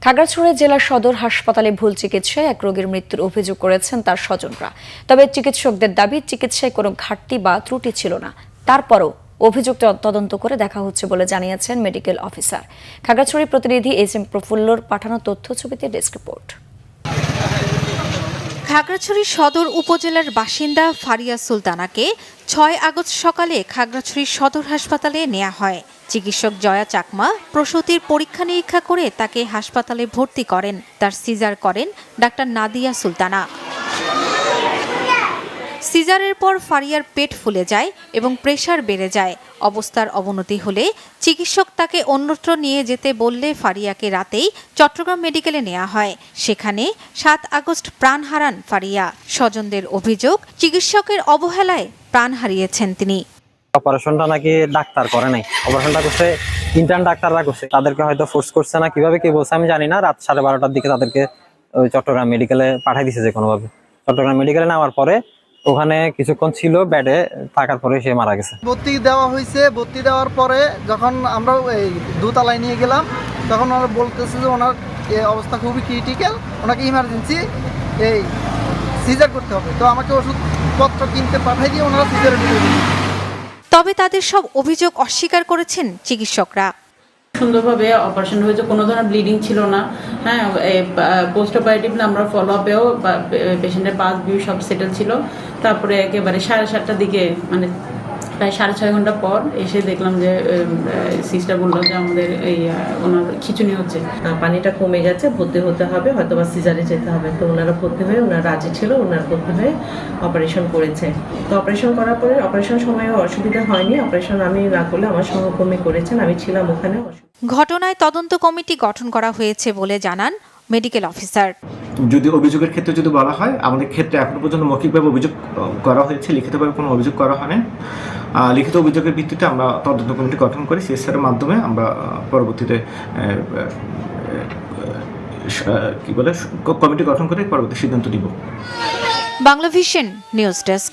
খাগড়াছড়ি জেলা সদর হাসপাতালে ভুল চিকিৎসায় এক রোগীর মৃত্যুর অভিযোগ করেছেন তার স্বজনরা। তবে চিকিৎসকদের দাবি চিকিৎসায় কোনো ঘাটতি বা ত্রুটি ছিল না। তারপরও অভিযোগ তদন্ত করে দেখা হচ্ছে বলে জানিয়েছেন মেডিকেল অফিসার। খাগড়াছড়ি প্রতিনিধি এস.এম. প্রফুল্লর পাঠানো তথ্য ছবিতে ডেস্ক রিপোর্ট। খাগড়াছড়ি সদর উপজেলার বাসিন্দা ফারিয়া সুলতানাকে ৬ আগস্ট সকালে খাগড়াছড়ি সদর হাসপাতালে নেওয়া হয়। চিকিৎসক জয়া চাকমা প্রসূতির পরীক্ষা নিরীক্ষা করে তাকে হাসপাতালে ভর্তি করেন। তার সিজার করেন ডাক্তার নাদিয়া সুলতানা। সিজারের পর ফারিয়ার পেট ফুলে যায় এবং প্রেসার বেড়ে যায়। অবস্থার অবনতি হলে চিকিৎসক তাকে অন্যত্র নিয়ে যেতে বললে ফারিয়াকে রাতেই চট্টগ্রাম মেডিকেলে নেওয়া হয়। সেখানে ৭ আগস্ট প্রাণ হারান ফারিয়া। স্বজনদের অভিযোগ, চিকিৎসকের অবহেলায় প্রাণ হারিয়েছেন তিনি। অপারেশনটা নাকি ডাক্তার করে নাই, অপারেশনটা করছে ইন্টার্ন ডাক্তাররা করছে। তাদেরকে হয়তো ফোর্স করছে না, কিভাবে কি বলছে আমি জানি না। রাত 12:30টার দিকে তাদেরকে ওই চট্টগ্রাম মেডিকেলে পাঠিয়ে দিয়েছে যে কোনোভাবে। চট্টগ্রাম মেডিকেলে নেওয়ার পরে ওখানে কিছুক্ষণ ছিল বেডে, থাকার পরে সে মারা গেছে। ভর্তি দেওয়া হয়েছে। ভর্তি দেওয়ার পরে যখন আমরা এই দোতলায় নিয়ে গেলাম, তখন ওনারা বলতেছে যে ওনার অবস্থা খুবই ক্রিটিক্যাল, ওনাকে ইমার্জেন্সি এই সিজার করতে হবে। তো আমাকে ওষুধপত্র কিনতে পাঠিয়ে দিয়ে ওনারা সিজারে নিয়ে গেলেন। তবে তাদের সব অভিযোগ অস্বীকার করেছেন চিকিৎসকরা। সুন্দরভাবে অপারেশন হয়েছে, কোনো ধরনের ব্লিডিং ছিল না। হ্যাঁ, পোস্ট অপারেটিভলি আমরা ফলো আপেও পেশেন্টের পাস ভিউ সব সেটেল ছিল। তারপরে একেবারে 7:30টার দিকে, মানে প্রায় 6.5 ঘন্টা পর এসে দেখলাম যে সিস্টার বললো যে আমাদের এই ওনার খিঁচুনি হচ্ছে, পানিটা কমে গেছে, ভর্তি হতে হবে, হয়তো বা সিজারে যেতে হবে। তো ওনারা ভর্তি হয়ে, ওনারা রাজি ছিল, ওনারা ভর্তি হয়ে অপারেশন করেছে। তো অপারেশন করার পরে অপারেশন সময়ে অসুবিধা হয়নি। অপারেশন আমি না করলে আমার সহকর্মী করেছেন, আমি ছিলাম ওখানে। ঘটনায় তদন্ত কমিটি গঠন করা হয়েছে বলে জানান মেডিকেল অফিসার। যদি অভিযোগের ক্ষেত্রে যদি বলা হয়, আমাদের ক্ষেত্রে এখনো পর্যন্ত মৌখিকভাবে অভিযোগ করা হয়েছে, লিখিতভাবে কোনো অভিযোগ করা হয়নি। লিখিত অভিযোগের ভিত্তিতে আমরা তদন্ত কমিটি গঠন করি, সিএসআর মাধ্যমে আমরা পরবর্তীতে কমিটি গঠন করে পরবর্তী সিদ্ধান্ত নিব। Banglavision news desk.